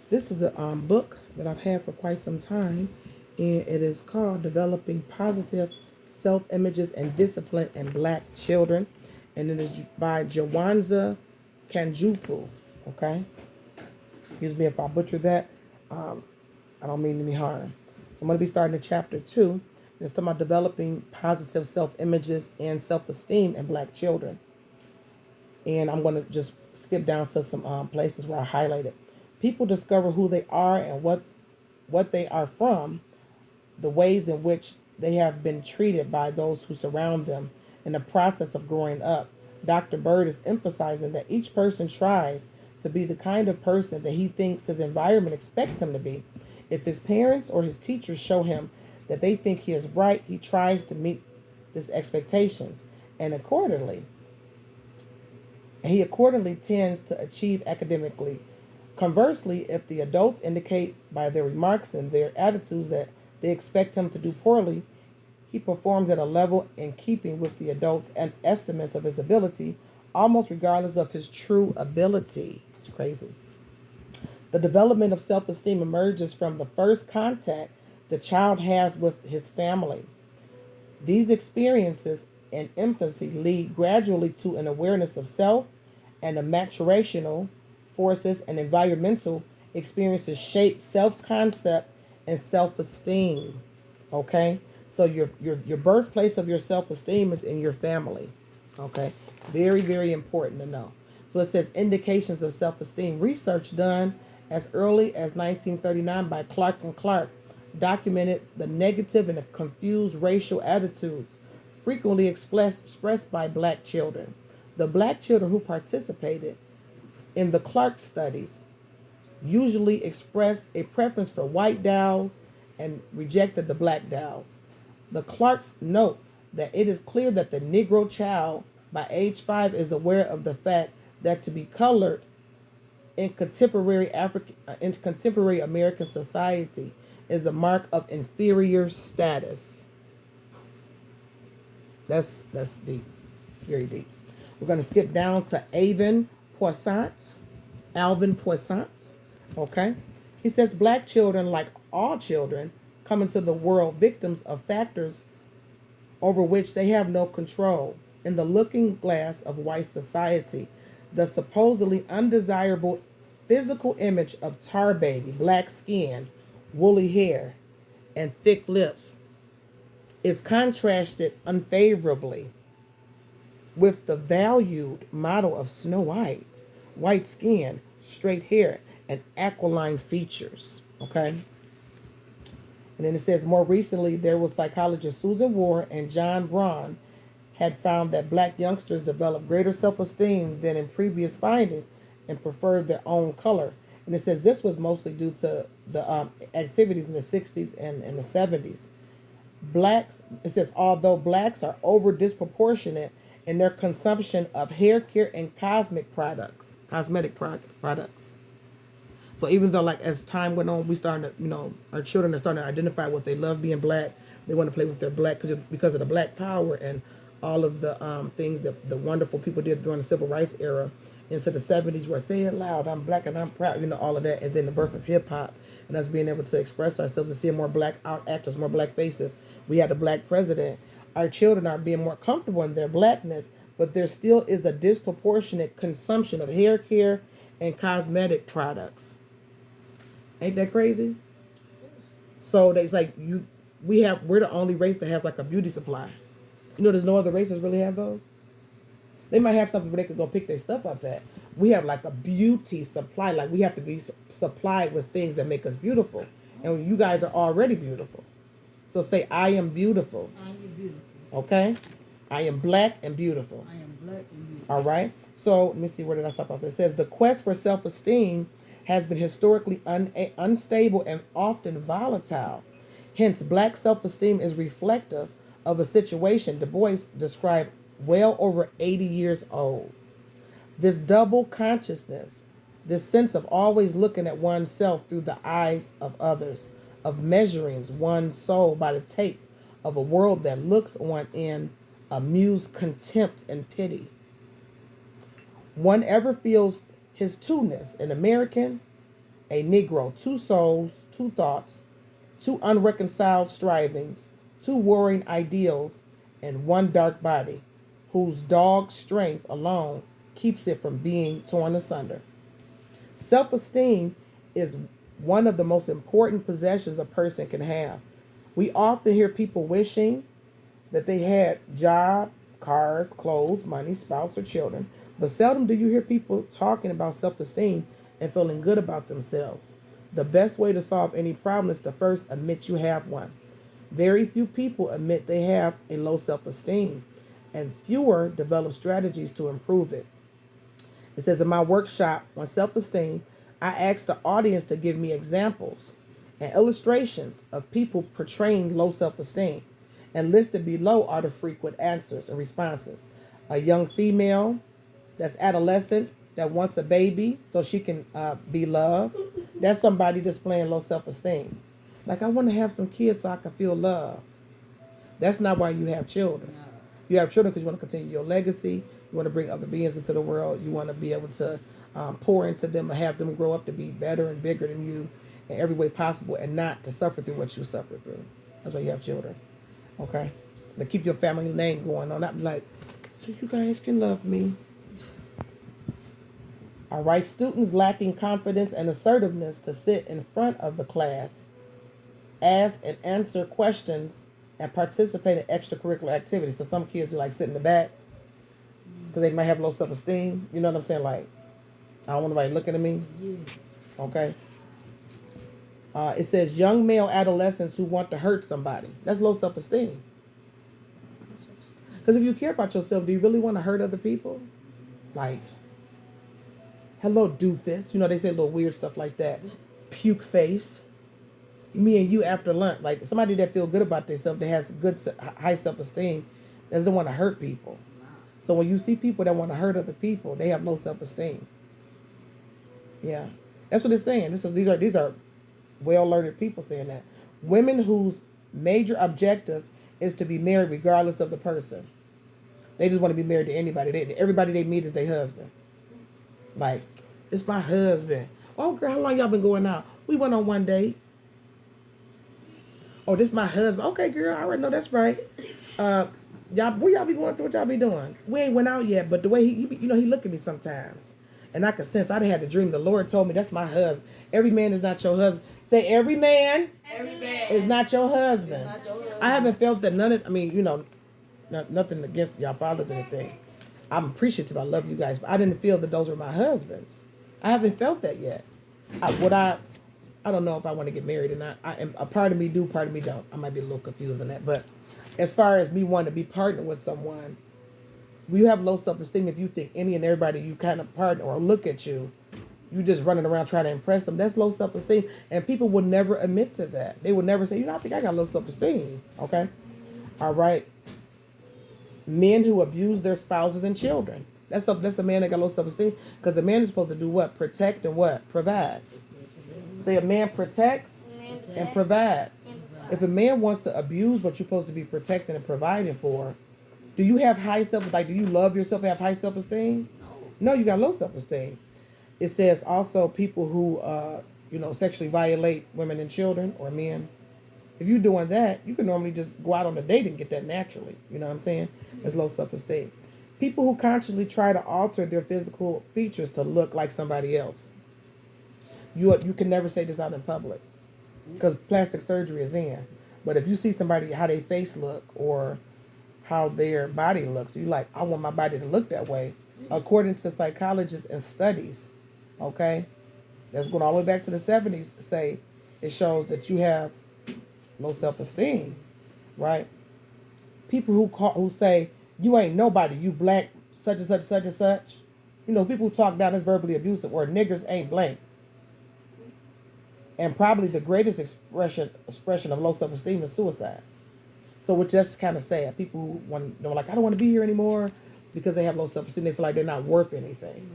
This is a book that I've had for quite some time, and it is called Developing Positive Self Images and Discipline in Black Children. And it is by Jawanza Kanjuku. Okay? Excuse me if I butcher that. Um, I don't mean any harm. So I'm going to be starting at chapter 2. And it's talking about developing positive self images and self esteem in Black children. And I'm going to just skip down to some places where I highlighted. People discover who they are and what they are from, the ways in which they have been treated by those who surround them in the process of growing up. Dr. Bird is emphasizing that each person tries to be the kind of person that he thinks his environment expects him to be. If his parents or his teachers show him that they think he is bright, he tries to meet these expectations and he accordingly tends to achieve academically. Conversely, if the adults indicate by their remarks and their attitudes that they expect him to do poorly, he performs at a level in keeping with the adults' estimates of his ability, almost regardless of his true ability. It's crazy. The development of self esteem emerges from the first contact the child has with his family. These experiences in infancy lead gradually to an awareness of self, and the maturational forces and environmental experiences shape self concept and self esteem. Okay? So your birthplace of your self esteem is in your family. Okay? Very, very important to know. So it says indications of self esteem. Research done as early as 1939 by Clark and Clark documented the negative and confused racial attitudes frequently expressed by black children. The black children who participated in the Clark studies usually expressed a preference for white dolls and rejected the black dolls. The Clarks note that it is clear that the Negro child by age 5 is aware of the fact that to be colored in contemporary American society is a mark of inferior status. That's deep, very deep. We're going to skip down to Alvin Poissant. Okay, he says black children, like all children, come into the world victims of factors over which they have no control. In the looking glass of white society, the supposedly undesirable physical image of tar baby, black skin, woolly hair, and thick lips is contrasted unfavorably with the valued model of Snow White, white skin, straight hair, and aquiline features. Okay? And then it says more recently, there was psychologists Susan Ward and John Braun had found that black youngsters develop greater self-esteem than in previous findings and preferred their own color. And it says this was mostly due to the activities in the 60s and the 70s. Blacks, it says, although blacks are over disproportionate in their consumption of hair care and cosmetic products. So even though, like, as time went on, we started to, our children are starting to identify what they love being black. They want to play with their black because of the black power and all of the things that the wonderful people did during the civil rights era into the 70s, where say it loud, I'm black and I'm proud, all of that. And then the birth of hip hop and us being able to express ourselves and seeing more black actors, more black faces. We had a black president. Our children are being more comfortable in their blackness, but there still is a disproportionate consumption of hair care and cosmetic products. Ain't that crazy? So it's like we're the only race that has like a beauty supply. There's no other races really have those. They might have something where they could go pick their stuff up at. We have like a beauty supply. Like we have to be supplied with things that make us beautiful. And you guys are already beautiful. So say, I am beautiful. I am beautiful. Okay? I am black and beautiful. I am black and beautiful. All right? So let me see, where did I stop off? It says the quest for self-esteem has been historically unstable and often volatile. Hence, black self-esteem is reflective of a situation Du Bois described well over 80 years old. This double consciousness, this sense of always looking at oneself through the eyes of others, of measuring one's soul by the tape of a world that looks on in amused contempt and pity. One ever feels his two-ness, an American A Negro, two souls, two thoughts, two unreconciled strivings, two warring ideals, and one dark body, whose dog strength alone keeps it from being torn asunder. Self esteem is one of the most important possessions a person can have. We often hear people wishing that they had job, cars, clothes, money, spouse, or children, but seldom do you hear people talking about self-esteem and feeling good about themselves. The best way to solve any problem is to first admit you have one. Very few people admit they have a low self-esteem, and fewer develop strategies to improve it. It says in my workshop on self esteem, I asked the audience to give me examples and illustrations of people portraying low self esteem. And listed below are the frequent answers and responses. A young female that's adolescent that wants a baby so she can be loved. That's somebody displaying low self esteem. Like, I want to have some kids so I can feel love. That's not why you have children. You have children because you want to continue your legacy. You want to bring other beings into the world. You want to be able to pour into them and have them grow up to be better and bigger than you in every way possible, and not to suffer through what you suffered through. That's why you have children. Okay? To keep your family name going on. Not be like, so you guys can love me. All right. Students lacking confidence and assertiveness to sit in front of the class, ask and answer questions, and participate in extracurricular activities. So some kids who like sit in the back because they might have low self-esteem. You know what I'm saying? Like, I don't want nobody looking at me. Okay. It says young male adolescents who want to hurt somebody. That's low self-esteem. Because if you care about yourself, do you really want to hurt other people? Like, hello, doofus. You know, they say little weird stuff like that. Puke face. Me and you after lunch. Like, somebody that feel good about themselves, that has good, high self-esteem, doesn't want to hurt people. So when you see people that want to hurt other people, they have low self-esteem. Yeah. That's what it's saying. These are well-learned people saying that. Women whose major objective is to be married regardless of the person. They just want to be married to anybody. Everybody they meet is their husband. Like, it's my husband. Oh, girl, how long y'all been going out? We went on one date. Oh, this my husband. Okay, girl, I already know that's right. Y'all, where y'all be going to? What y'all be doing? We ain't went out yet, but the way he look at me sometimes, and I could sense. I done had a dream. The Lord told me that's my husband. Every man is not your husband. Say every man is not your husband. Not your husband. I haven't felt that none of. I mean, nothing against y'all fathers or anything. I'm appreciative. I love you guys, but I didn't feel that those were my husbands. I haven't felt that yet. I don't know if I want to get married or not. A part of me do, part of me don't. I might be a little confused on that. But as far as me wanting to be partnered with someone, you have low self-esteem if you think any and everybody you kind of partner or look at you just running around trying to impress them. That's low self-esteem. And people will never admit to that. They will never say, I think I got low self-esteem. Okay? All right. Men who abuse their spouses and children. That's a man that got low self-esteem. Because a man is supposed to do what? Protect and what? Provide. Say a man protects and provides. If a man wants to abuse what you're supposed to be protecting and providing for, do you have do you love yourself and have high self-esteem? No, you got low self-esteem. It says also people who, sexually violate women and children or men. If you're doing that, you can normally just go out on a date and get that naturally. You know what I'm saying? It's low self-esteem. People who consciously try to alter their physical features to look like somebody else. You can never say this out in public because plastic surgery is in. But if you see somebody, how their face look or how their body looks, you like, I want my body to look that way. According to psychologists and studies, okay, that's going all the way back to the 70s, say it shows that you have low self-esteem, right? People who say, you ain't nobody, you black, such and such, such and such. People who talk down as verbally abusive, or niggers ain't blank. And probably the greatest expression of low self-esteem is suicide. So which just kind of sad. People who they're like, I don't want to be here anymore because they have low self-esteem. They feel like they're not worth anything,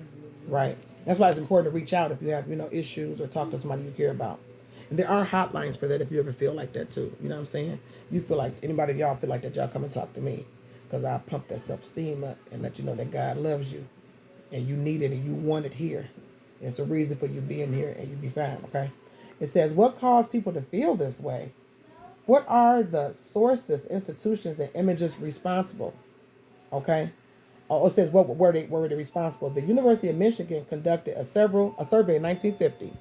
right? That's why it's important to reach out if you have, issues or talk to somebody you care about. And there are hotlines for that if you ever feel like that too. You know what I'm saying? You feel like anybody of y'all feel like that, y'all come and talk to me because I pump that self-esteem up and let you know that God loves you and you need it and you want it here. It's a reason for you being here and you be fine, okay? It says, what caused people to feel this way? What are the sources, institutions, and images responsible? Okay. Oh, it says what were they responsible? The University of Michigan conducted a survey in 1950